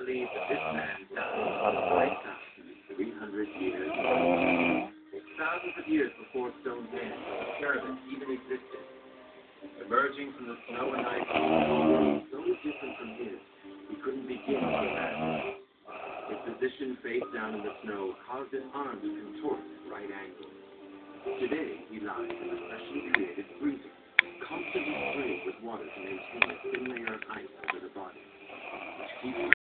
believe that this man died 300 years ago. Thousands of years before Stonehenge, pyramids even existed. Emerging from the snow and ice, so different from his, he couldn't begin to imagine. His position face down in the snow caused his arm to contort at right angles. Today, he lies in a specially created freezer, constantly sprayed with water to maintain a thin layer of ice over the body, which keeps